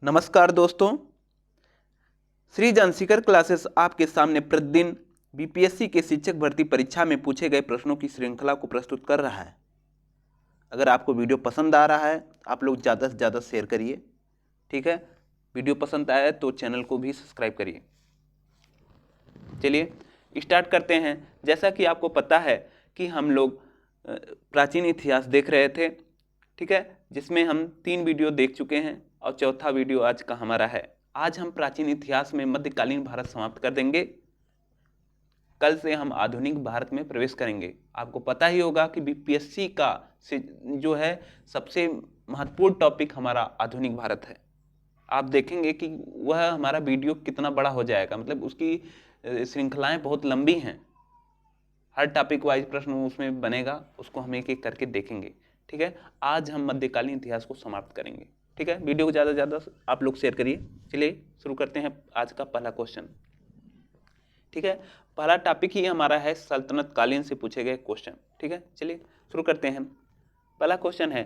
नमस्कार दोस्तों, श्री जानसीकर क्लासेस आपके सामने प्रतिदिन बीपीएससी के शिक्षक भर्ती परीक्षा में पूछे गए प्रश्नों की श्रृंखला को प्रस्तुत कर रहा है। अगर आपको वीडियो पसंद आ रहा है, आप लोग ज़्यादा से ज़्यादा शेयर करिए। ठीक है, वीडियो पसंद आया तो चैनल को भी सब्सक्राइब करिए। चलिए स्टार्ट करते हैं। जैसा कि आपको पता है कि हम लोग प्राचीन इतिहास देख रहे थे, ठीक है, जिसमें हम 3 वीडियो देख चुके हैं और चौथा वीडियो आज का हमारा है। आज हम प्राचीन इतिहास में मध्यकालीन भारत समाप्त कर देंगे। कल से हम आधुनिक भारत में प्रवेश करेंगे। आपको पता ही होगा कि बीपीएससी का जो है सबसे महत्वपूर्ण टॉपिक हमारा आधुनिक भारत है। आप देखेंगे कि वह हमारा वीडियो कितना बड़ा हो जाएगा, मतलब उसकी श्रृंखलाएं बहुत लंबी हैं। हर टॉपिक वाइज प्रश्न उसमें बनेगा, उसको हम एक एक करके देखेंगे। ठीक है, आज हम मध्यकालीन इतिहास को समाप्त करेंगे। ठीक है, वीडियो को ज़्यादा से ज़्यादा आप लोग शेयर करिए। चलिए शुरू करते हैं आज का पहला क्वेश्चन। ठीक है, पहला टॉपिक ही हमारा है सल्तनत कालीन से पूछे गए क्वेश्चन। ठीक है, चलिए शुरू करते हैं। पहला क्वेश्चन है,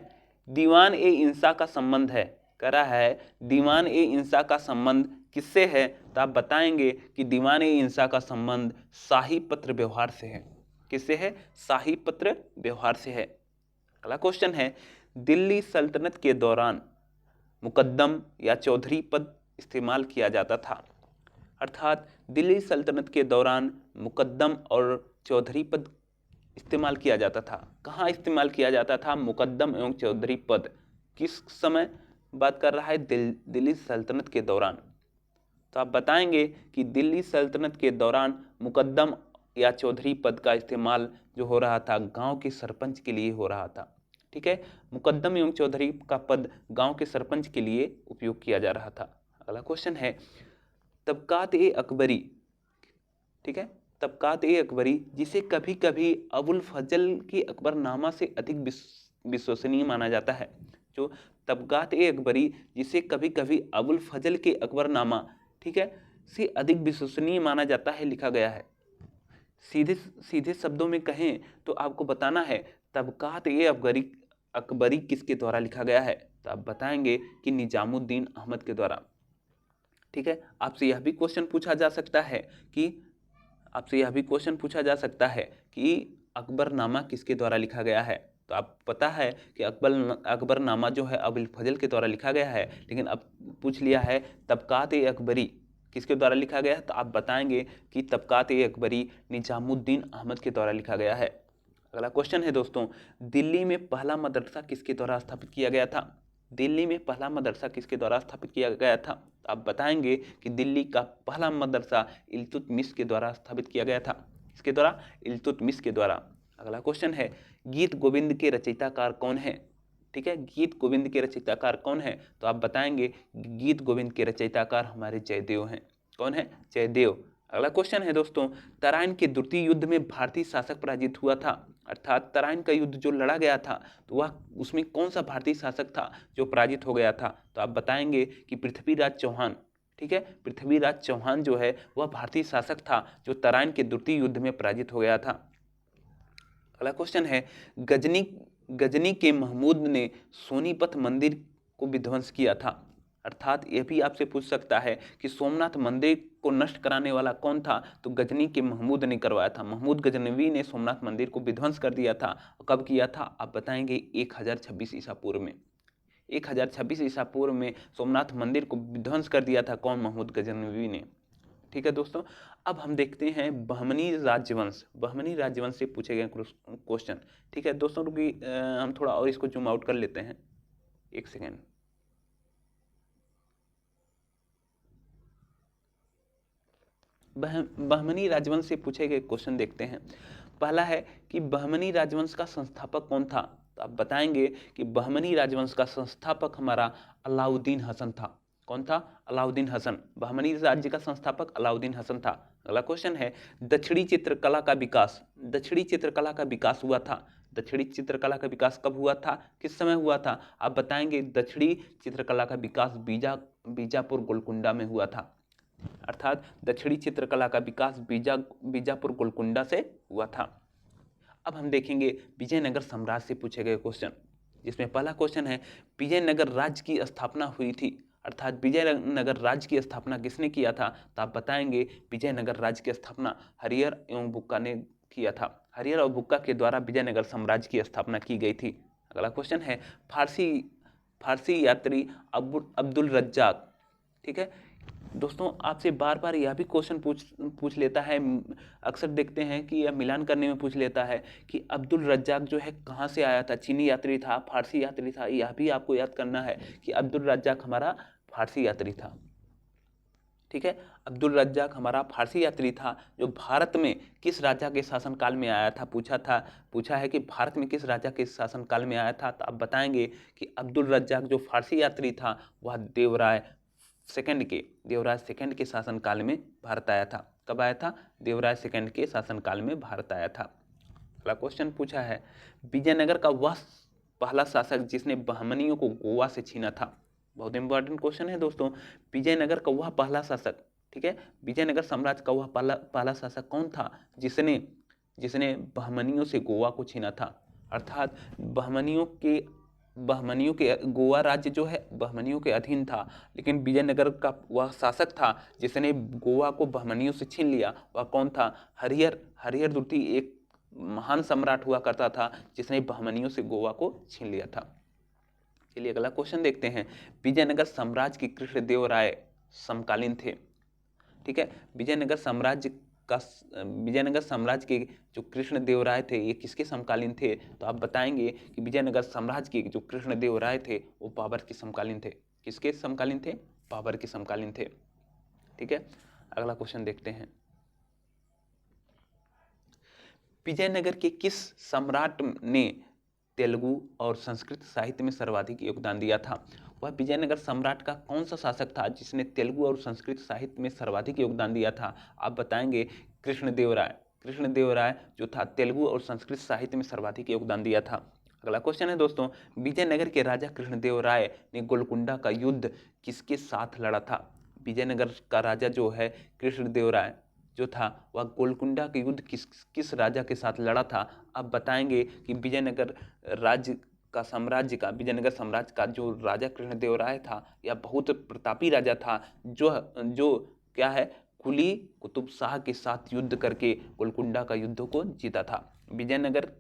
दीवान ए इंसा का संबंध है, कह रहा है दीवान ए इंसा का संबंध किससे है? तो आप बताएंगे कि दीवान ए इंसा का संबंध शाही पत्र व्यवहार से है। किससे है? शाही पत्र व्यवहार से है। अगला क्वेश्चन है, दिल्ली सल्तनत के दौरान मुकद्दम या चौधरी पद इस्तेमाल किया जाता था। अर्थात दिल्ली सल्तनत के दौरान मुकद्दम और चौधरी पद इस्तेमाल किया जाता था। कहाँ इस्तेमाल किया जाता था मुकद्दम एवं चौधरी पद? किस समय बात कर रहा है? दिल्ली सल्तनत के दौरान। तो आप बताएंगे कि दिल्ली सल्तनत के दौरान मुकद्दम या चौधरी पद का इस्तेमाल जो हो रहा था गांव के सरपंच के लिए हो रहा था। ठीक है, मुकद्दम एवं चौधरी का पद गांव के सरपंच के लिए उपयोग किया जा रहा था। अगला क्वेश्चन है, तबकात ए अकबरी, ठीक है, तबकात ए अकबरी जिसे कभी कभी अबुल फजल के अकबरनामा से अधिक विश्वसनीय माना जाता है। जो तबकात ए अकबरी जिसे कभी कभी अबुल फजल के अकबरनामा, ठीक है, से अधिक विश्वसनीय माना जाता है, लिखा गया है। सीधे सीधे शब्दों में कहें तो आपको बताना है तबकात ए अकबरी किसके द्वारा लिखा गया है? तो आप बताएंगे कि निजामुद्दीन अहमद के द्वारा। ठीक है, आपसे यह भी क्वेश्चन पूछा जा सकता है कि अकबरनामा किसके द्वारा लिखा गया है? तो आप पता है कि अकबरनामा जो है अबुल फजल के द्वारा लिखा गया है, लेकिन अब पूछ लिया है तबकात ए अकबरी किसके द्वारा लिखा गया है? तो आप बताएंगे कि तबकात ए अकबरी निजामुद्दीन अहमद के द्वारा लिखा गया है। अगला क्वेश्चन है दोस्तों, दिल्ली में पहला मदरसा किसके द्वारा स्थापित किया गया था? दिल्ली में पहला मदरसा किसके द्वारा स्थापित किया गया था? आप बताएंगे कि दिल्ली का पहला मदरसा इल्तुतमिश के द्वारा स्थापित किया गया था। किसके द्वारा? इल्तुतमिश के द्वारा। अगला क्वेश्चन है, गीत गोविंद के रचयिताकार कौन है? ठीक है, गीत गोविंद के रचयिताकार कौन है? तो आप बताएंगे गीत गोविंद के रचयिताकार हमारे जयदेव हैं। कौन है? जयदेव। अगला क्वेश्चन है दोस्तों, तराइन के द्वितीय युद्ध में भारतीय शासक पराजित हुआ था। अर्थात तराइन का युद्ध जो लड़ा गया था तो वह उसमें कौन सा भारतीय शासक था जो पराजित हो गया था? तो आप बताएंगे कि पृथ्वीराज चौहान। ठीक है, पृथ्वीराज चौहान जो है वह भारतीय शासक था जो तराइन के द्वितीय युद्ध में पराजित हो गया था। अगला क्वेश्चन है, गजनी के महमूद ने सोनीपत मंदिर को विध्वंस किया था। अर्थात यह भी आपसे पूछ सकता है कि सोमनाथ मंदिर को नष्ट कराने वाला कौन था? तो गजनी के महमूद ने करवाया था। महमूद गजनवी ने सोमनाथ मंदिर को विध्वंस कर दिया था। कब किया था? आप बताएंगे 1026 ईसा पूर्व में। 1026 ईसा पूर्व में सोमनाथ मंदिर को विध्वंस कर दिया था। कौन? महमूद गजनवी ने। ठीक है दोस्तों, अब हम देखते हैं बहमनी राजवंश से पूछे गए क्वेश्चन। ठीक है दोस्तों, रुकी हम थोड़ा और इसको जूम आउट कर लेते हैं, एक सेकेंड। बहमनी राजवंश से पूछे गए क्वेश्चन देखते हैं। पहला है कि बहमनी राजवंश का संस्थापक कौन था? तो आप बताएंगे कि बहमनी राजवंश का संस्थापक हमारा अलाउद्दीन हसन था। कौन था? अलाउद्दीन हसन। बहमनी राज्य का संस्थापक अलाउद्दीन हसन था। अगला क्वेश्चन है, दक्षिणी चित्रकला का विकास हुआ था। दक्षिणी चित्रकला का विकास कब हुआ था? किस समय हुआ था? आप बताएंगे दक्षिणी चित्रकला का विकास बीजापुर गोलकुंडा में हुआ था। अर्थात दक्षिणी चित्रकला का विकास बीजापुर गोलकुंडा से हुआ था। अब हम देखेंगे विजयनगर साम्राज्य से पूछे गए क्वेश्चन, जिसमें पहला क्वेश्चन है, विजयनगर राज्य की स्थापना हुई थी। अर्थात विजयनगर राज्य की स्थापना किसने किया था? तो आप बताएंगे विजयनगर राज्य की स्थापना हरिहर एवं बुक्का ने किया था। हरिहर और बुक्का के द्वारा विजयनगर साम्राज्य की स्थापना की गई थी। अगला क्वेश्चन है फारसी यात्री अब्दुल रज्जाक, ठीक है दोस्तों, आपसे बार बार यह भी क्वेश्चन पूछ लेता है, अक्सर देखते हैं कि यह मिलान करने में पूछ लेता है कि अब्दुल रज्जाक जो है कहाँ से आया था, चीनी यात्री था, फारसी यात्री था। यह भी आपको याद करना है कि अब्दुल रज्जाक हमारा फारसी यात्री था, ठीक है। अब्दुल रज्जाक हमारा फारसी यात्री था जो भारत में किस राजा के शासनकाल में आया था, पूछा है कि भारत में किस राजा के शासनकाल में आया था। तो आप बताएंगे कि अब्दुल रज्जाक जो फारसी यात्री था वह देवराय सेकंड के शासनकाल में भारत आया था। कब आया था? देवराय सेकंड के शासनकाल में भारत आया था। अगला क्वेश्चन पूछा है विजयनगर का वह पहला शासक जिसने बहमनियों को गोवा से छीना था। बहुत इंपॉर्टेंट क्वेश्चन है दोस्तों, विजयनगर का वह पहला शासक, ठीक है, विजयनगर साम्राज्य का वह पहला शासक कौन था जिसने बहमनियों से गोवा को छीना था। अर्थात बहमनियों के गोवा राज्य जो है बहमनियों के अधीन था, लेकिन विजयनगर का वह शासक था जिसने गोवा को बहमनियों से छीन लिया। वह कौन था? हरिहर द्वितीय एक महान सम्राट हुआ करता था जिसने बहमनियों से गोवा को छीन लिया था। चलिए अगला क्वेश्चन देखते हैं। विजयनगर साम्राज्य के कृष्णदेवराय समकालीन थे, ठीक है। विजयनगर साम्राज्य के जो कृष्णदेवराय थे ये किसके समकालीन थे? तो आप बताएंगे कि विजयनगर साम्राज्य के जो कृष्णदेवराय थे वो बाबर के समकालीन थे। किसके समकालीन थे? बाबर के समकालीन थे, ठीक है। अगला क्वेश्चन देखते हैं। विजयनगर के किस सम्राट ने तेलुगु और संस्कृत साहित्य में सर्वाधिक योगदान दिया था? वह विजयनगर सम्राट का कौन सा शासक था जिसने तेलुगु और संस्कृत साहित्य में सर्वाधिक योगदान दिया था? आप बताएंगे कृष्णदेवराय जो था तेलुगु और संस्कृत साहित्य में सर्वाधिक योगदान दिया था। अगला क्वेश्चन है दोस्तों, विजयनगर के राजा कृष्णदेवराय ने गोलकुंडा का युद्ध किसके साथ लड़ा था? विजयनगर का राजा जो है कृष्णदेवराय जो था वह गोलकुंडा के युद्ध किस राजा के साथ लड़ा था? आप बताएंगे कि विजयनगर साम्राज्य का जो राजा कृष्णदेवराय था यह बहुत प्रतापी राजा था जो क्या है कुली कुतुब शाह के साथ युद्ध करके गोलकुंडा का युद्ध को जीता था। विजयनगर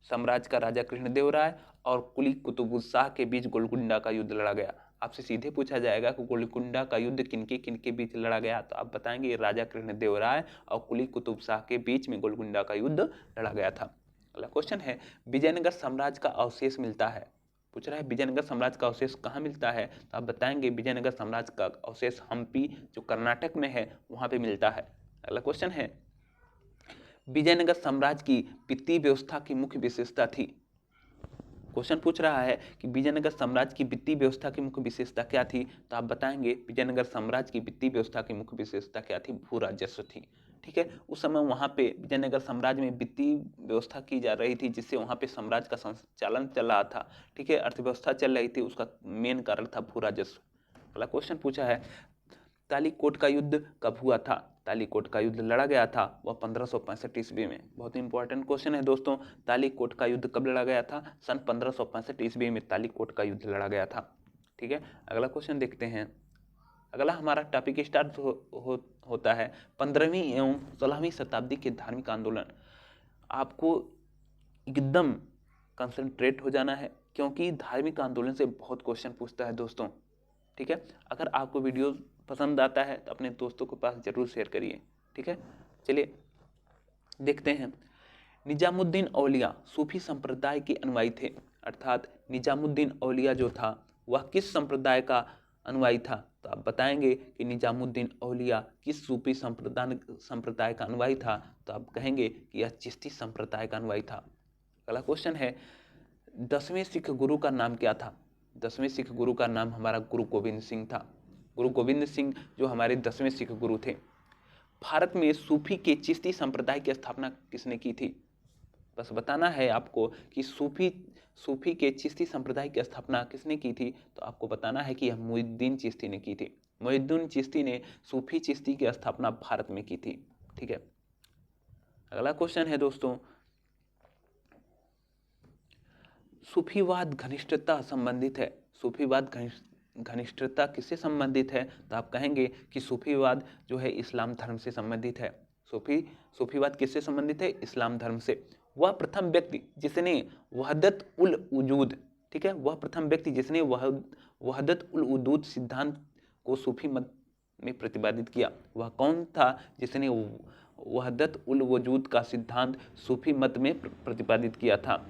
साम्राज्य का राजा कृष्णदेवराय और कुली कुतुब शाह के बीच गोलकुंडा का युद्ध लड़ा गया। आपसे सीधे पूछा जाएगा कि गोलकुंडा का युद्ध किनके बीच लड़ा गया? तो आप बताएंगे राजा कृष्णदेवराय और कुली कुतुब शाह के बीच में गोलकुंडा का युद्ध लड़ा गया था। अगला क्वेश्चन है विजयनगर साम्राज्य का अवशेष मिलता है, पूछ रहा है विजयनगर साम्राज्य का अवशेष कहाँ मिलता है? तो आप बताएंगे विजयनगर साम्राज्य का अवशेष हम्पी जो कर्नाटक में है वहां पे मिलता है। अगला क्वेश्चन है विजयनगर साम्राज्य की वित्तीय व्यवस्था की मुख्य विशेषता थी। क्वेश्चन पूछ रहा है कि विजयनगर साम्राज्य की वित्तीय व्यवस्था की मुख्य विशेषता क्या थी? तो आप बताएंगे विजयनगर साम्राज्य की वित्तीय व्यवस्था की मुख्य विशेषता क्या थी? भू राजस्व थी, ठीक है। उस समय वहां पे विजयनगर साम्राज्य में वित्तीय व्यवस्था की जा रही थी जिससे वहां पे साम्राज्य का संचालन चल रहा था, ठीक है, अर्थव्यवस्था चल रही थी, उसका मेन कारण था भू राजस्व। अगला क्वेश्चन पूछा है तालीकोट का युद्ध कब हुआ था? तालीकोट का युद्ध लड़ा गया था वह 1565 ईस्वी में। बहुत इंपॉर्टेंट क्वेश्चन है दोस्तों, तालीकोट का युद्ध कब लड़ा गया था? सन 1565 ईस्वी में तालीकोट का युद्ध लड़ा गया था, ठीक है। अगला क्वेश्चन देखते हैं। अगला हमारा टॉपिक स्टार्ट होता है 15वीं एवं 16वीं शताब्दी के धार्मिक आंदोलन। आपको एकदम कंसंट्रेट हो जाना है क्योंकि धार्मिक आंदोलन से बहुत क्वेश्चन पूछता है दोस्तों, ठीक है। अगर आपको वीडियो पसंद आता है तो अपने दोस्तों के पास जरूर शेयर करिए, ठीक है। चलिए देखते हैं। निजामुद्दीन औलिया सूफी संप्रदाय के अनुयायी थे, अर्थात निजामुद्दीन औलिया जो था वह किस संप्रदाय का अनुयायी था? तो आप बताएंगे कि निजामुद्दीन औलिया किस सूफी संप्रदाय का अनुयायी था? तो आप कहेंगे कि यह चिश्ती संप्रदाय का अनुयायी था। अगला क्वेश्चन है 10वें सिख गुरु का नाम क्या था? 10वें सिख गुरु का नाम हमारा गुरु गोविंद सिंह था। गुरु गोविंद सिंह जो हमारे 10वें सिख गुरु थे। भारत में सूफी के चिश्ती संप्रदाय की स्थापना किसने की थी? बस बताना है आपको कि सूफी के चिश्ती संप्रदाय की स्थापना किसने की थी? तो आपको बताना है कि यह मोइनुद्दीन चिश्ती ने की थी। मोइनुद्दीन चिश्ती ने सूफी चिश्ती की स्थापना भारत में की थी, ठीक है। अगला क्वेश्चन है दोस्तों सूफीवाद घनिष्ठता संबंधित है। सूफीवाद घनिष्ठता किससे संबंधित है, तो आप कहेंगे कि सूफीवाद जो है इस्लाम धर्म से संबंधित है। सूफीवाद किससे संबंधित है, इस्लाम धर्म से। वह प्रथम व्यक्ति जिसने वहदत उल वजूद, ठीक है, वह प्रथम व्यक्ति जिसने वहदत उल वजूद सिद्धांत को सूफी मत में प्रतिपादित किया। वह कौन था जिसने वहदत उल वजूद का सिद्धांत सूफी मत में प्रतिपादित किया था,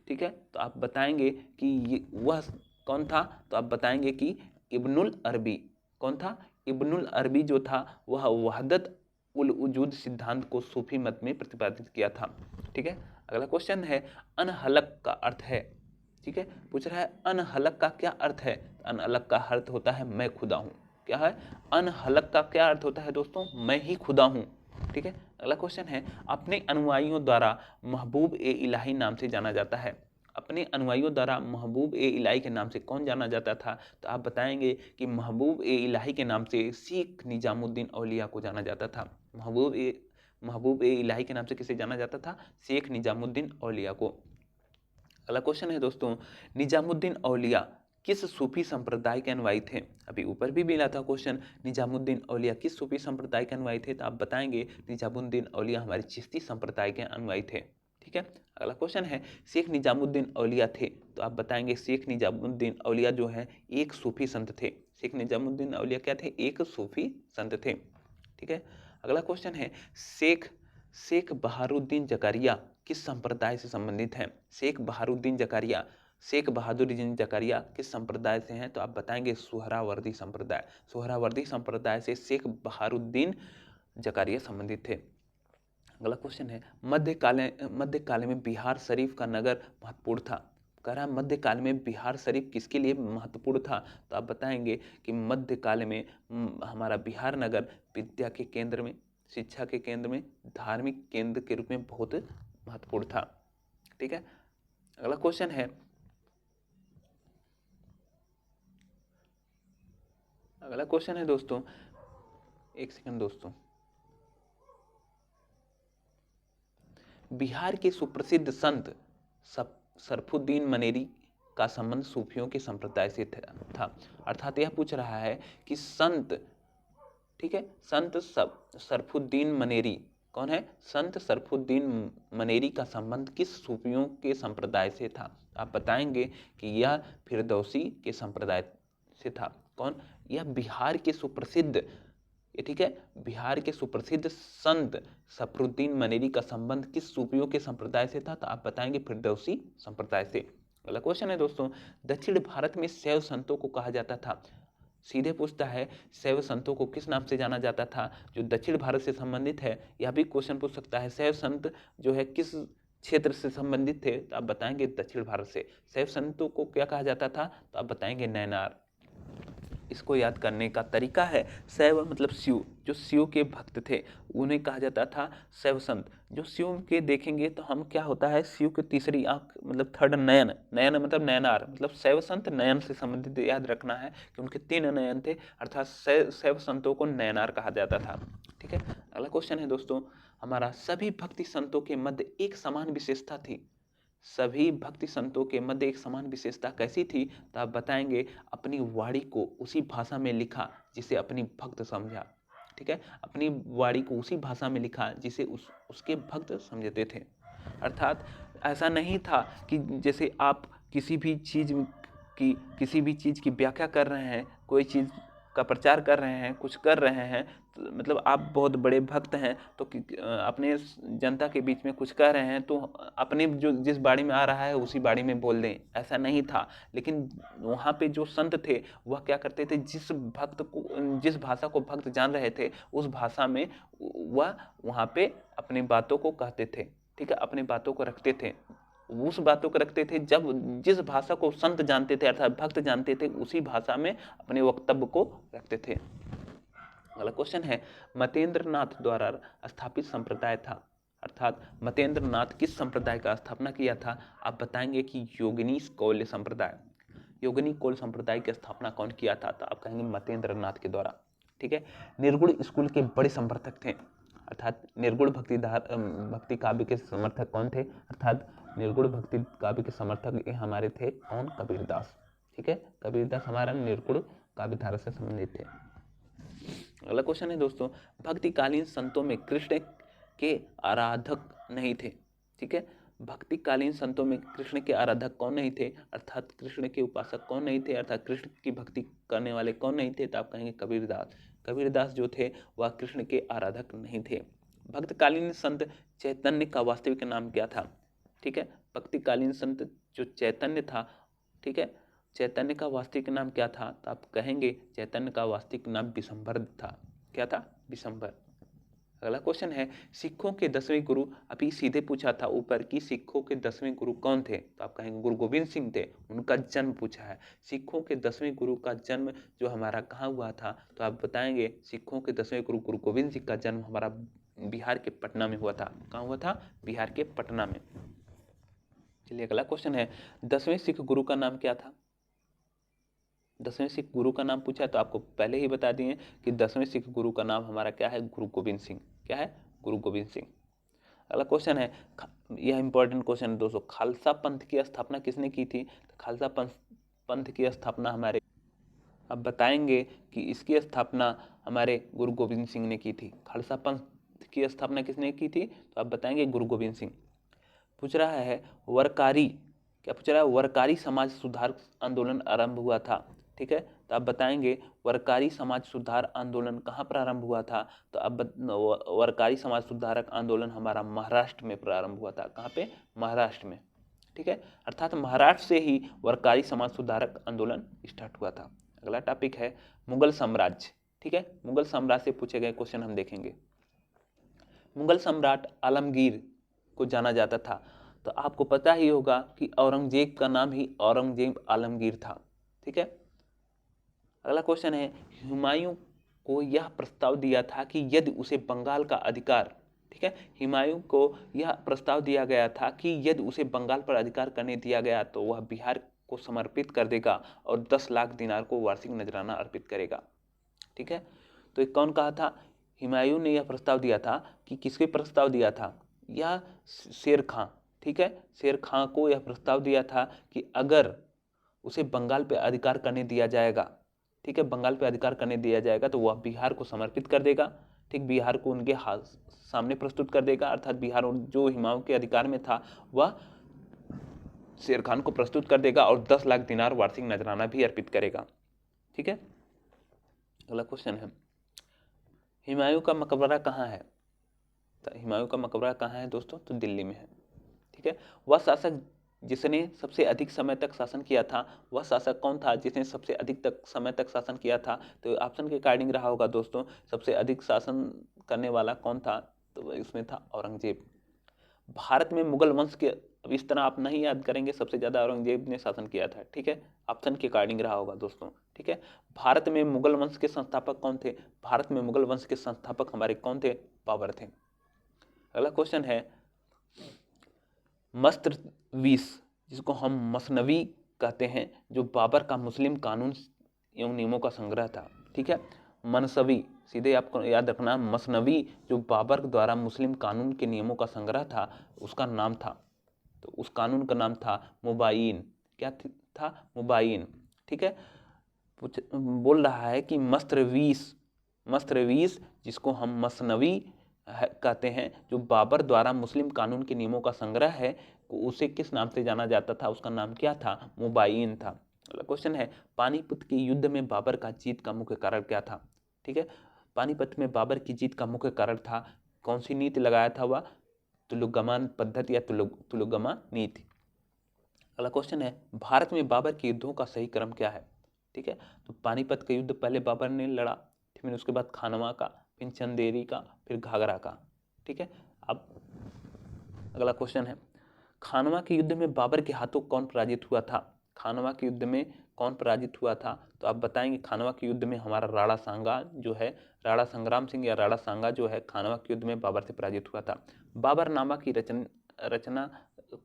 ठीक है। तो आप बताएंगे कि ये वह कौन था, तो आप बताएंगे कि इब्नुल अरबी। कौन था, इब्नुल अरबी जो था वह वहदत उल वजूद सिद्धांत को सूफी मत में प्रतिपादित किया था, ठीक है। अगला क्वेश्चन है अनहलक का अर्थ है, ठीक है, पूछ रहा है अनहलक का क्या अर्थ है। अनहलक का अर्थ होता है मैं खुदा हूँ। क्या है, अनहलक का क्या अर्थ होता है दोस्तों, मैं ही खुदा हूँ, ठीक है। अगला क्वेश्चन है अपने अनुयायियों द्वारा महबूब ए इलाही नाम से जाना जाता है। अपने अनुयायियों द्वारा महबूब ए इलाही के नाम से कौन जाना जाता था, तो आप बताएंगे कि महबूब ए इलाही के नाम से शेख निजामुद्दीन औलिया को जाना जाता था। महबूब ए इलाही के नाम से किसे जाना जाता था, शेख निजामुद्दीन औलिया को। अगला क्वेश्चन है दोस्तों निजामुद्दीन औलिया किस सूफी संप्रदाय के अनुयायी थे। अभी ऊपर भी मिला था क्वेश्चन, निजामुद्दीन औलिया किस सूफी संप्रदाय के अनुयायी थे, तो आप बताएंगे निजामुद्दीन औलिया हमारे चिश्ती संप्रदाय के अनुयायी थे, ठीक है। अगला क्वेश्चन है शेख निजामुद्दीन औलिया थे, तो आप बताएंगे शेख निजामुद्दीन औलिया जो है एक सूफी संत थे। शेख निजामुद्दीन औलिया क्या थे, एक सूफी संत थे, ठीक है। अगला क्वेश्चन है शेख बहारुद्दीन जकारिया किस संप्रदाय से संबंधित हैं। शेख बहारुद्दीन जकारिया किस संप्रदाय से हैं, तो आप बताएंगे सुहरावर्दी संप्रदाय। सुहरावर्दी संप्रदाय से शेख बहारुद्दीन जकारिया संबंधित थे। अगला क्वेश्चन है मध्यकाल में बिहार शरीफ का नगर महत्वपूर्ण था। कह रहा मध्यकाल में बिहार शरीफ किसके लिए महत्वपूर्ण था, तो आप बताएंगे कि मध्यकाल में हमारा बिहार नगर विद्या के केंद्र में, शिक्षा के केंद्र में, धार्मिक केंद्र के रूप में बहुत महत्वपूर्ण था, ठीक है। अगला क्वेश्चन है दोस्तों, एक सेकंड दोस्तों, बिहार के सुप्रसिद्ध संत सरफुद्दीन मनेरी का संबंध सूफियों के संप्रदाय से था। अर्थात यह पूछ रहा है कि संत, ठीक है, संत सरफुद्दीन मनेरी कौन है, संत सरफुद्दीन मनेरी का संबंध किस सूफियों के संप्रदाय से था। आप बताएंगे कि यह फिरदौसी के संप्रदाय से था। कौन, यह बिहार के सुप्रसिद्ध, ठीक है, बिहार के सुप्रसिद्ध संत सरफुद्दीन मनेरी का संबंध किस सूफियों के संप्रदाय से था, तो आप बताएंगे फिरदौसी संप्रदाय से। अगला क्वेश्चन है दोस्तों दक्षिण भारत में शैव संतों को कहा जाता था। सीधे पूछता है शैव संतों को किस नाम से जाना जाता था जो दक्षिण भारत से संबंधित है। यह भी क्वेश्चन पूछ सकता है शैव संत जो है किस क्षेत्र से संबंधित थे, तो आप बताएंगे दक्षिण भारत से। शैव संतों को क्या कहा जाता था, तो आप बताएंगे नैनार। इसको याद करने का तरीका है शैव मतलब शिव, जो शिव के भक्त थे उन्हें कहा जाता था शैव संत। जो शिव के देखेंगे तो हम क्या होता है, शिव की तीसरी आंख मतलब थर्ड नयन, नयन मतलब नयनार, मतलब शैव संत नयन से संबंधित याद रखना है कि उनके 3 नयन थे, अर्थात शैव संतों को नयनार कहा जाता था, ठीक है। अगला क्वेश्चन है दोस्तों हमारा सभी भक्ति संतों के मध्य एक समान विशेषता थी। सभी भक्ति संतों के मध्य एक समान विशेषता कैसी थी, तो आप बताएंगे अपनी वाणी को उसी भाषा में लिखा जिसे अपनी भक्त समझा, ठीक है, अपनी वाणी को उसी भाषा में लिखा जिसे उसके भक्त समझते थे। अर्थात ऐसा नहीं था कि जैसे आप किसी भी चीज़ की व्याख्या कर रहे हैं, कोई चीज़ का प्रचार कर रहे हैं, कुछ कर रहे हैं, तो मतलब आप बहुत बड़े भक्त हैं तो अपने जनता के बीच में कुछ कह रहे हैं तो अपने जो जिस बाड़ी में आ रहा है उसी बाड़ी में बोल दें, ऐसा नहीं था। लेकिन वहाँ पे जो संत थे वह क्या करते थे, जिस भाषा को भक्त जान रहे थे उस भाषा में वह वहाँ पे अपनी बातों को कहते थे, ठीक है, अपनी बातों को रखते थे, उस बातों को रखते थे जब जिस भाषा को संत जानते थे अर्थात भक्त जानते थे उसी भाषा में अपने वक्तव्य को रखते थे। अगला क्वेश्चन है मतेंद्र नाथ द्वारा स्थापित संप्रदाय था। अर्थात मतेंद्र नाथ किस संप्रदाय का स्थापना किया था, आप बताएंगे कि योगिनी कौल संप्रदाय। योगिनी कौल संप्रदाय की स्थापना कौन किया था, तो आप कहेंगे मतेंद्र नाथ के द्वारा, ठीक है। निर्गुण स्कूल के बड़े समर्थक थे। अर्थात निर्गुण भक्ति काव्य के समर्थक कौन थे, अर्थात निर्गुण भक्ति काव्य के समर्थक हमारे थे कौन, कबीरदास। ठीक है, कबीरदास हमारा निर्गुण काव्यधारा से संबंधित थे। अगला क्वेश्चन है दोस्तों, भक्तिकालीन संतों में कृष्ण के आराधक नहीं थे। ठीक है, भक्तिकालीन संतों में कृष्ण के आराधक कौन नहीं थे, अर्थात कृष्ण के उपासक कौन नहीं थे, अर्थात कृष्ण की भक्ति करने वाले कौन नहीं थे, तो आप कहेंगे कबीरदास। कबीरदास जो थे वह कृष्ण के आराधक नहीं थे। भक्तकालीन संत चैतन्य का वास्तविक नाम क्या था। ठीक है, भक्तिकालीन संत जो चैतन्य था, ठीक है, चैतन्य का वास्तविक नाम क्या था, तो आप कहेंगे चैतन्य का वास्तविक नाम विशंभर था। क्या था, विशंभर। अगला क्वेश्चन है, सिखों के 10वें गुरु, अभी सीधे पूछा था ऊपर कि सिखों के 10वें गुरु कौन थे, तो आप कहेंगे गुरु गोविंद सिंह थे। उनका जन्म पूछा है। सिखों के 10वें गुरु का जन्म जो हमारा कहाँ हुआ था, तो आप बताएंगे सिखों के 10वें गुरु गुरु गोविंद सिंह का जन्म हमारा बिहार के पटना में हुआ था। कहाँ हुआ था, बिहार के पटना में। चलिए अगला क्वेश्चन है, 10वें सिख गुरु का नाम क्या था। 10वें सिख गुरु का नाम पूछा तो आपको पहले ही बता दिए कि 10वें सिख गुरु का नाम हमारा क्या है, गुरु गोविंद सिंह। क्या है, गुरु गोविंद सिंह। अगला क्वेश्चन है, यह इंपॉर्टेंट क्वेश्चन है दोस्तों, खालसा पंथ की स्थापना किसने की थी। तो खालसा पंथ की स्थापना हमारे, अब बताएंगे कि इसकी स्थापना हमारे गुरु गोविंद सिंह ने की थी। खालसा पंथ की स्थापना किसने की थी, तो आप बताएंगे गुरु गोविंद सिंह। पूछ रहा है वरकारी, क्या पूछ रहा है, वरकारी समाज सुधार आंदोलन आरंभ हुआ था। ठीक है, तो आप बताएंगे वरकारी समाज सुधार आंदोलन कहाँ प्रारंभ हुआ था, तो अब वरकारी समाज सुधारक आंदोलन हमारा महाराष्ट्र में प्रारंभ हुआ था। कहाँ पे, महाराष्ट्र में। ठीक है, अर्थात महाराष्ट्र से ही वरकारी समाज सुधारक आंदोलन स्टार्ट हुआ था। अगला टॉपिक है मुगल साम्राज्य। ठीक है, मुगल साम्राज्य से पूछे गए क्वेश्चन हम देखेंगे। मुगल सम्राट आलमगीर को जाना जाता था, तो आपको पता ही होगा कि औरंगजेब का नाम ही औरंगजेब आलमगीर था। ठीक है, अगला क्वेश्चन है, हुमायूं को यह प्रस्ताव दिया था कि यदि उसे बंगाल का अधिकार, ठीक है, हुमायूं को यह प्रस्ताव दिया गया था कि यदि उसे बंगाल पर अधिकार करने दिया गया तो वह बिहार को समर्पित कर देगा और 10 लाख दिनार को वार्षिक नजराना अर्पित करेगा। ठीक है, तो कौन कहा था, हुमायूं ने यह प्रस्ताव दिया था कि किसके प्रस्ताव दिया था, यह शेर खां। ठीक है, शेर खां को यह प्रस्ताव दिया था कि अगर उसे बंगाल पे अधिकार करने दिया जाएगा, ठीक है, बंगाल पे अधिकार करने दिया जाएगा तो वह बिहार को समर्पित कर देगा। ठीक, बिहार को उनके सामने प्रस्तुत कर देगा, अर्थात बिहार जो हुमायूं के अधिकार में था वह शेर खान को प्रस्तुत कर देगा और 10 लाख दिनार वार्षिक नजराना भी अर्पित करेगा। ठीक है, अगला क्वेश्चन है, हुमायूं का मकबरा कहाँ है। तो हुमायूं का मकबरा कहाँ है दोस्तों, तो दिल्ली में है। ठीक है, वह शासक जिसने सबसे अधिक समय तक शासन किया था, वह शासक कौन था जिसने सबसे अधिक समय तक शासन किया था, तो ऑप्शन के अकॉर्डिंग रहा होगा दोस्तों, सबसे अधिक शासन करने वाला कौन था, तो इसमें था औरंगजेब। भारत में मुगल वंश के, अब इस तरह आप नहीं याद करेंगे सबसे ज्यादा औरंगजेब ने शासन किया था। ठीक है, ऑप्शन के अकॉर्डिंग रहा होगा दोस्तों। ठीक है, भारत में मुगल वंश के संस्थापक कौन थे, भारत में मुगल वंश के संस्थापक हमारे कौन थे, बाबर थे। अगला क्वेश्चन है, मस्तवीस, जिसको हम मसनवी कहते हैं, जो बाबर का मुस्लिम कानून एवं नियमों का संग्रह था। ठीक है, मनसवी, सीधे आपको याद रखना, मसनवी जो बाबर द्वारा मुस्लिम कानून के नियमों का संग्रह था उसका नाम था, तो उस कानून का नाम था मुबायिन। क्या था, मुबायिन। ठीक है, बोल रहा है कि मस्तरवीस जिसको हम मसनवी कहते हैं, जो बाबर द्वारा मुस्लिम कानून के नियमों का संग्रह है, उसे किस नाम से जाना जाता था, उसका नाम क्या था, मुबायिन था। क्वेश्चन है, पानीपत के युद्ध में बाबर का जीत का मुख्य कारण क्या था। ठीक है, पानीपत में बाबर की जीत का मुख्य कारण था, कौन सी नीति लगाया था वह, तुलुगमा पद्धति या तुलुगमा नीति। अगला क्वेश्चन है, भारत में बाबर के युद्धों का सही क्रम क्या है। ठीक है, तो पानीपत का युद्ध पहले बाबर ने लड़ा, फिर उसके बाद खानवा का, फिर चंदेरी का, फिर घाघरा का। ठीक है, अब अगला क्वेश्चन है, खानवा के युद्ध में बाबर के हाथों कौन पराजित हुआ था, खानवा के युद्ध में कौन पराजित हुआ था, तो आप बताएंगे खानवा के युद्ध में हमारा राणा सांगा जो है, राणा संग्राम सिंह या राणा सांगा जो है, खानवा के युद्ध में बाबर से पराजित हुआ था। बाबरनामा की रचना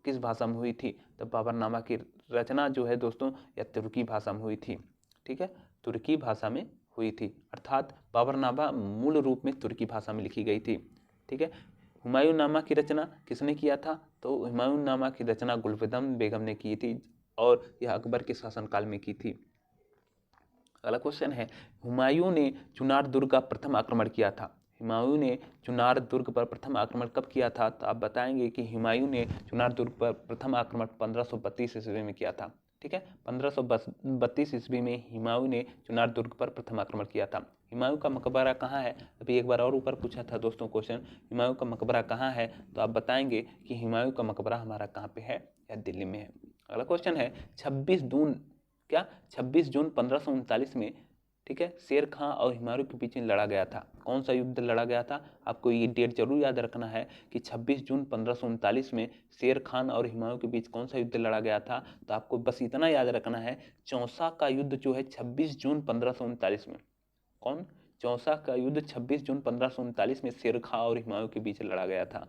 किस भाषा में हुई थी, तो बाबरनामा की रचना जो है दोस्तों या तुर्की भाषा में हुई थी। ठीक है, तुर्की भाषा में हुई थी, अर्थात बाबरनामा मूल रूप में तुर्की भाषा में लिखी गई थी। ठीक है, हुमायूं नामा की रचना किसने किया था, तो हुमायूं नामा की रचना गुलबदन बेगम ने की थी, और यह अकबर के शासनकाल में की थी। अगला क्वेश्चन है, हुमायूं ने चुनार दुर्ग का प्रथम आक्रमण किया था। हुमायूं ने चुनार दुर्ग पर प्रथम आक्रमण कब किया था? तो आप बताएंगे कि हुमायूं ने चुनार दुर्ग पर प्रथम आक्रमण 1532 ईस्वी में किया था। ठीक है, 1532 ईस्वी में हुमायूं ने चुनार दुर्ग पर प्रथम आक्रमण किया था। हुमायूं का मकबरा कहाँ है? अभी एक बार और ऊपर पूछा था दोस्तों क्वेश्चन, हुमायूं का मकबरा कहाँ है? तो आप बताएंगे कि हुमायूं का मकबरा हमारा कहाँ पे है? या दिल्ली में है। अगला क्वेश्चन है, 26 जून 1539 में, ठीक है, शेर खां और हुमायूं के बीच में लड़ा गया था। कौन सा युद्ध लड़ा गया था? आपको ये डेट जरूर याद रखना है कि 26 जून 1539 में शेर खान और हुमायूं के बीच कौन सा युद्ध लड़ा गया था। तो आपको बस इतना याद रखना है, चौसा का युद्ध जो है 26 जून 1539 में। कौन? चौसा का युद्ध 26 जून 1539 में शेर खां और हुमायूं के बीच लड़ा गया था।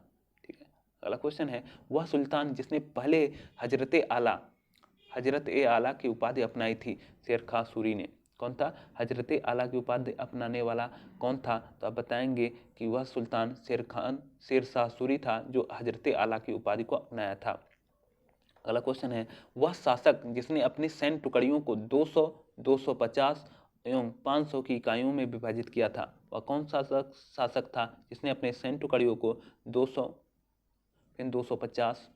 ठीक है, अगला क्वेश्चन है, वह सुल्तान जिसने पहले हजरत ए आला की उपाधि अपनाई थी, शेर खां सूरी ने। कौन था? हजरत ए आला की उपाधि अपनाने वाला कौन था? तो आप बताएंगे कि वह सुल्तान शेर शाह सूरी था जो हजरत ए आला की उपाधि को अपनाया था। अगला क्वेश्चन है, वह शासक जिसने अपनी सैन्य टुकड़ियों को 200, 250 एवं 500 की इकाइयों में विभाजित किया था। वह कौन शासक था जिसने अपने सैन्य टुकड़ियों को 200, फिर 250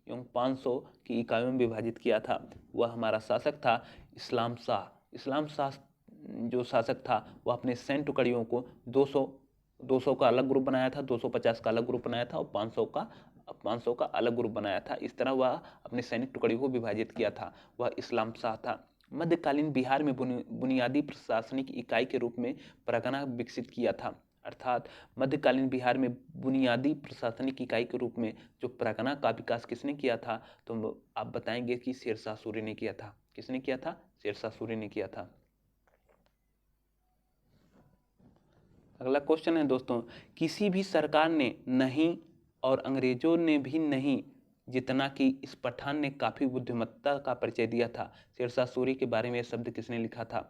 एवं 500 की इकाइयों में विभाजित किया था? वह हमारा शासक था इस्लाम शाह। इस्लाम शाह जो शासक था वह अपने सैन्य टुकड़ियों को 200 का अलग ग्रुप बनाया था, 250 का अलग ग्रुप बनाया था और 500 का अलग ग्रुप बनाया था। इस तरह वह अपने सैनिक टुकड़ियों को विभाजित किया था। वह इस्लाम शाह था। मध्यकालीन बिहार में बुनियादी प्रशासनिक इकाई के रूप में परगना विकसित किया था। अर्थात मध्यकालीन बिहार में बुनियादी प्रशासनिक इकाई के रूप में जो परगना का विकास किसने किया था? तो आप बताएंगे कि शेर शाह सूरी ने किया था। किसने किया था? शेर शाह सूरी ने किया था। अगला क्वेश्चन है दोस्तों, किसी भी सरकार ने नहीं और अंग्रेजों ने भी नहीं जितना कि इस पठान ने काफी बुद्धिमत्ता का परिचय दिया था। शेर शाह सूरी के बारे में यह शब्द किसने लिखा था?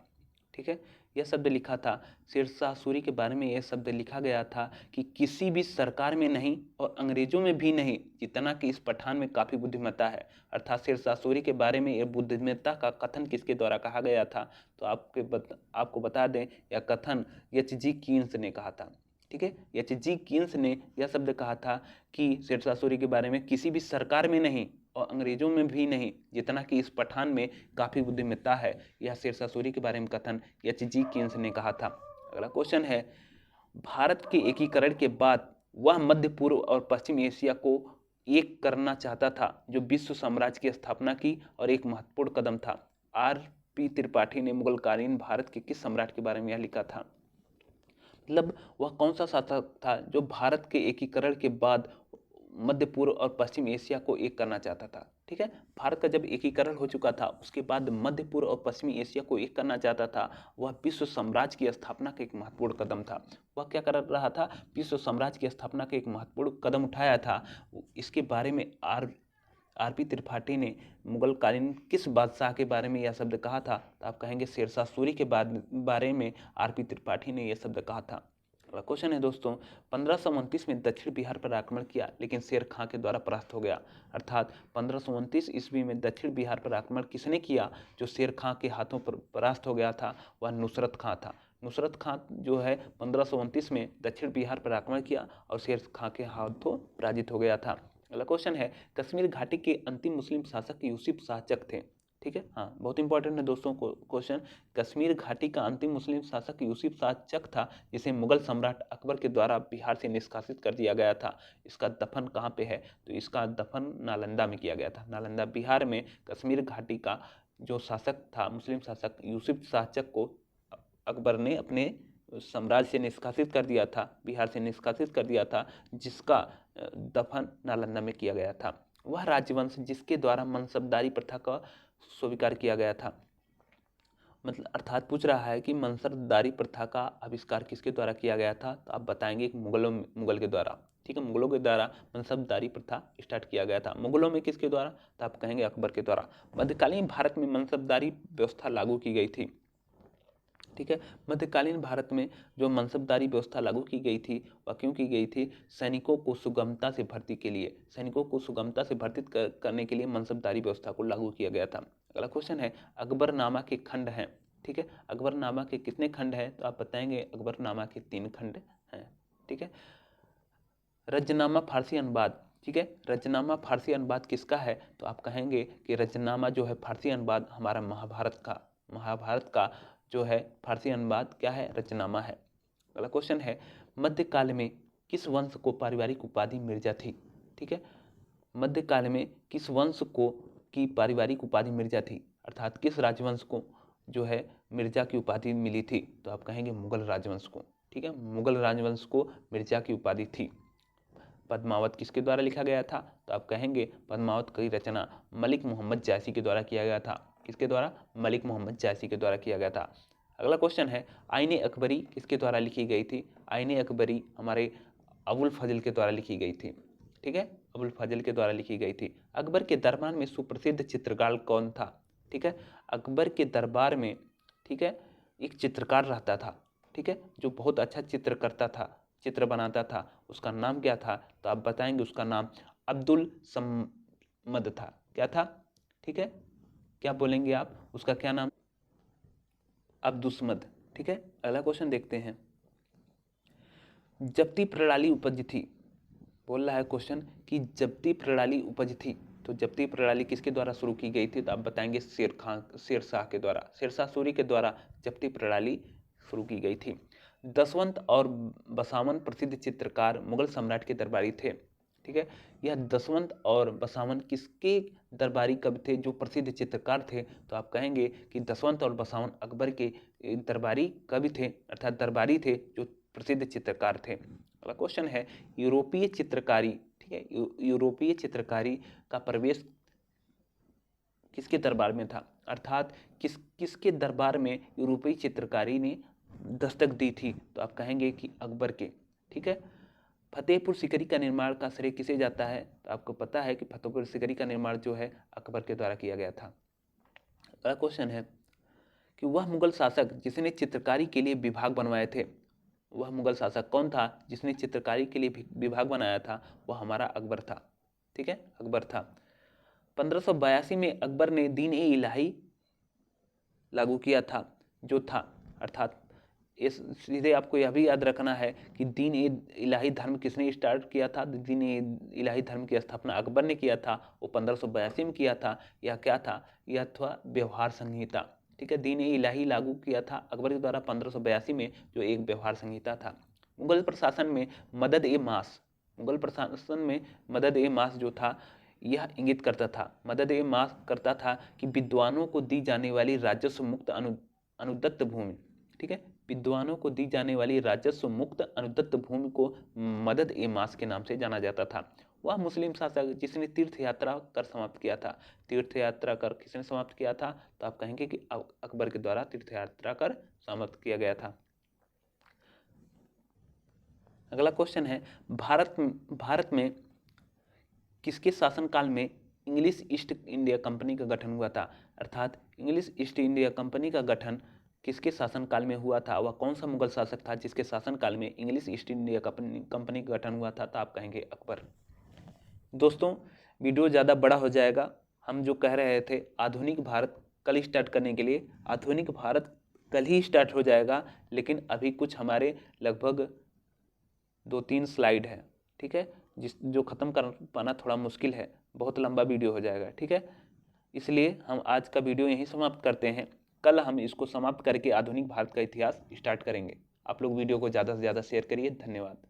ठीक है, यह शब्द लिखा था, शेर शाह सूरी के बारे में यह शब्द लिखा गया था कि किसी भी सरकार में नहीं और अंग्रेजों में भी नहीं जितना कि इस पठान में काफी बुद्धिमत्ता है। अर्थात शेर शाह सूरी के बारे में यह बुद्धिमत्ता का कथन किसके द्वारा कहा गया था? तो आपको बता दें, यह कथन एच.जी. कीन्स ने कहा था। ठीक है, एच.जी. कीन्स ने यह शब्द कहा था कि शेर शाह सूरी के बारे में किसी भी सरकार में नहीं और अंग्रेजों में भी नहीं जितना कि इस पठान में काफी बुद्धिमत्ता है। यह शेर शाह सूरी के बारे में कथन एच.जी. कीन्स ने कहा था। अगला क्वेश्चन है, भारत के एकीकरण के बाद वह मध्य पूर्व और पश्चिम एशिया को एक करना चाहता था जो विश्व साम्राज्य की स्थापना की और एक महत्वपूर्ण कदम था। आर.पी. त्रिपाठी ने मुगलकालीन भारत के किस सम्राट के बारे में यह लिखा था? मतलब वह कौन सा शासक था जो भारत के एकीकरण के बाद मध्य पूर्व और पश्चिम एशिया को एक करना चाहता था? ठीक है, भारत का जब एकीकरण हो चुका था उसके बाद मध्य पूर्व और पश्चिमी एशिया को एक करना चाहता था। वह विश्व साम्राज्य की स्थापना का एक महत्वपूर्ण कदम था। वह क्या कर रहा था? विश्व साम्राज्य की स्थापना का एक महत्वपूर्ण कदम उठाया था। इसके बारे में आर.पी. त्रिपाठी ने मुगलकालीन किस बादशाह के बारे में यह शब्द कहा था? तो आप कहेंगे शेर शाह सूरी के बारे में आर.पी. त्रिपाठी ने यह शब्द कहा था। अगला क्वेश्चन है दोस्तों, 1529 में दक्षिण बिहार पर आक्रमण किया लेकिन शेर खां के द्वारा परास्त हो गया। अर्थात 1529 ईस्वी में दक्षिण बिहार पर आक्रमण किसने किया जो शेर खां के हाथों पर परास्त हो गया था? वह नुसरत खां था। नुसरत खां जो है 1529 में दक्षिण बिहार पर आक्रमण किया और शेर खां के हाथों पराजित हो गया था। अगला क्वेश्चन है, कश्मीर घाटी के अंतिम मुस्लिम शासक यूसुफ शाह चक थे। ठीक है, हाँ, बहुत इंपॉर्टेंट है दोस्तों क्वेश्चन। कश्मीर घाटी का अंतिम मुस्लिम शासक यूसुफ शाह चक था जिसे मुगल सम्राट अकबर के द्वारा बिहार से निष्कासित कर दिया गया था। इसका दफन कहाँ पे है? तो इसका दफन नालंदा में किया गया था। नालंदा बिहार में कश्मीर घाटी का जो शासक था, मुस्लिम शासक यूसुफ शाह चक को अकबर ने अपने साम्राज्य से निष्कासित कर दिया था, बिहार से निष्कासित कर दिया था, जिसका दफन नालंदा में किया गया था। वह राजवंश जिसके द्वारा मनसबदारी प्रथा का स्वीकार किया गया था। मतलब अर्थात पूछ रहा है कि मनसबदारी प्रथा का आविष्कार किसके द्वारा किया गया था? तो आप बताएंगे मुगल के द्वारा। ठीक है, मुगलों के द्वारा मनसबदारी प्रथा स्टार्ट किया गया था। मुगलों में किसके द्वारा? तो आप कहेंगे अकबर के द्वारा। मध्यकालीन भारत में मनसबदारी व्यवस्था लागू की गई थी। ठीक है, मध्यकालीन भारत में जो मनसबदारी व्यवस्था लागू की गई थी वह क्यों की गई थी? सैनिकों को सुगमता से भर्ती के लिए, सैनिकों को सुगमता से भर्ती करने के लिए मनसबदारी व्यवस्था को लागू किया गया था। अगला क्वेश्चन है अकबरनामा के खंड हैं, ठीक है। अकबरनामा के कितने खंड हैं, तो आप बताएंगे अकबरनामा के 3 खंड हैं, ठीक है। रजनामा फारसी अनुवाद, ठीक है। रजनामा फारसी अनुवाद किसका है, तो आप कहेंगे कि रजनामा जो है फारसी अनुवाद हमारा महाभारत का जो है फारसी अनुवाद क्या है, रचनामा है। अगला क्वेश्चन है मध्यकाल में किस वंश को पारिवारिक उपाधि मिर्जा थी, ठीक है। मध्यकाल में किस वंश को की पारिवारिक उपाधि मिर्जा थी, अर्थात किस राजवंश को जो है मिर्जा की उपाधि मिली थी, तो आप कहेंगे मुगल राजवंश को, ठीक है। मुगल राजवंश को मिर्जा की उपाधि थी। पद्मावत किसके द्वारा लिखा गया था, तो आप कहेंगे पद्मावत की रचना मलिक मोहम्मद जायसी के द्वारा किया गया था। किसके द्वारा, मलिक मोहम्मद जायसी के द्वारा किया गया था। अगला क्वेश्चन है आईने अकबरी किसके द्वारा लिखी गई थी, आईने अकबरी हमारे अबुल फजल के द्वारा लिखी गई थी, ठीक है। अबुल फजल के द्वारा लिखी गई थी। अकबर के दरबार में सुप्रसिद्ध चित्रकार कौन था, ठीक है। अकबर के दरबार में, ठीक है, एक चित्रकार रहता था, ठीक है, जो बहुत अच्छा चित्र करता था, चित्र बनाता था। उसका नाम क्या था, तो आप बताएंगे उसका नाम अब्दुल सम्मद था। क्या था, ठीक है, क्या बोलेंगे आप, उसका क्या नाम, अब्दुस्मद, ठीक है। अगला क्वेश्चन देखते हैं जब्ती प्रणाली उपज थी, बोल रहा है क्वेश्चन कि जब्ती प्रणाली उपज थी, तो जब्ती प्रणाली किसके द्वारा शुरू की गई थी, तो आप बताएंगे शेरशाह के द्वारा, शेरशाह सूरी के द्वारा जब्ती प्रणाली शुरू की गई थी। दसवंत और बसावन प्रसिद्ध चित्रकार मुगल सम्राट के दरबारी थे, ठीक है। यह दसवंत और बसावन किसके दरबारी कवि थे, जो प्रसिद्ध चित्रकार थे, तो आप कहेंगे कि दसवंत और बसावन अकबर के दरबारी कवि थे, अर्थात दरबारी थे जो प्रसिद्ध चित्रकार थे। अगला क्वेश्चन है यूरोपीय चित्रकारी, ठीक है, यूरोपीय चित्रकारी का प्रवेश किसके दरबार में था, अर्थात किसके दरबार में यूरोपीय चित्रकारी ने दस्तक दी थी, तो आप कहेंगे कि अकबर के, ठीक है। फतेहपुर सीकरी का निर्माण का श्रेय किसे जाता है, तो आपको पता है कि फतेहपुर सीकरी का निर्माण जो है अकबर के द्वारा किया गया था। अगला क्वेश्चन है कि वह मुगल शासक जिसने चित्रकारी के लिए विभाग बनवाए थे, वह मुगल शासक कौन था जिसने चित्रकारी के लिए विभाग बनाया था, वह हमारा अकबर था, ठीक है, अकबर था। 1582 में अकबर ने दीन ए इलाही लागू किया था, जो था, अर्थात इस सीधे आपको यह भी याद रखना है कि दीन ए इलाही धर्म किसने स्टार्ट किया था, दीन ए इलाही धर्म की स्थापना अकबर ने किया था, वो 1582 में किया था। यह क्या था, यह था व्यवहार संहिता, ठीक है। दीन ए इलाही लागू किया था अकबर के द्वारा 1582 में, जो एक व्यवहार संहिता था। मुगल प्रशासन में मदद ए मास, मुगल प्रशासन में मदद ए मास जो था, यह इंगित करता था, मदद ए मास करता था कि विद्वानों को दी जाने वाली राजस्व मुक्त अनुदत्त भूमि, ठीक है, विद्वानों को दी जाने वाली राजस्व मुक्त अनुदत्त भूमि को मदद ए मास के नाम से जाना जाता था। वह मुस्लिम शासक जिसने तीर्थ यात्रा कर समाप्त किया था, तीर्थ यात्रा कर किसने समाप्त किया था, तो आप कहेंगे कि अकबर के द्वारा तीर्थ यात्रा कर समाप्त किया गया था। अगला क्वेश्चन है भारत में किसके शासनकाल में इंग्लिश ईस्ट इंडिया कंपनी का गठन हुआ था, अर्थात इंग्लिश ईस्ट इंडिया कंपनी का गठन किसके शासनकाल में हुआ था, वह कौन सा मुगल शासक था जिसके शासनकाल में इंग्लिश ईस्ट इंडिया कंपनी का गठन हुआ था, तो आप कहेंगे अकबर। दोस्तों वीडियो ज़्यादा बड़ा हो जाएगा, हम जो कह रहे थे आधुनिक भारत कल स्टार्ट करने के लिए, आधुनिक भारत कल ही स्टार्ट हो जाएगा, लेकिन अभी कुछ हमारे लगभग 2-3 स्लाइड है, ठीक है, जो ख़त्म कर पाना थोड़ा मुश्किल है, बहुत लंबा वीडियो हो जाएगा, ठीक है। इसलिए हम आज का वीडियो यहीं समाप्त करते हैं, कल हम इसको समाप्त करके आधुनिक भारत का इतिहास स्टार्ट करेंगे। आप लोग वीडियो को ज़्यादा से ज़्यादा शेयर करिए, धन्यवाद।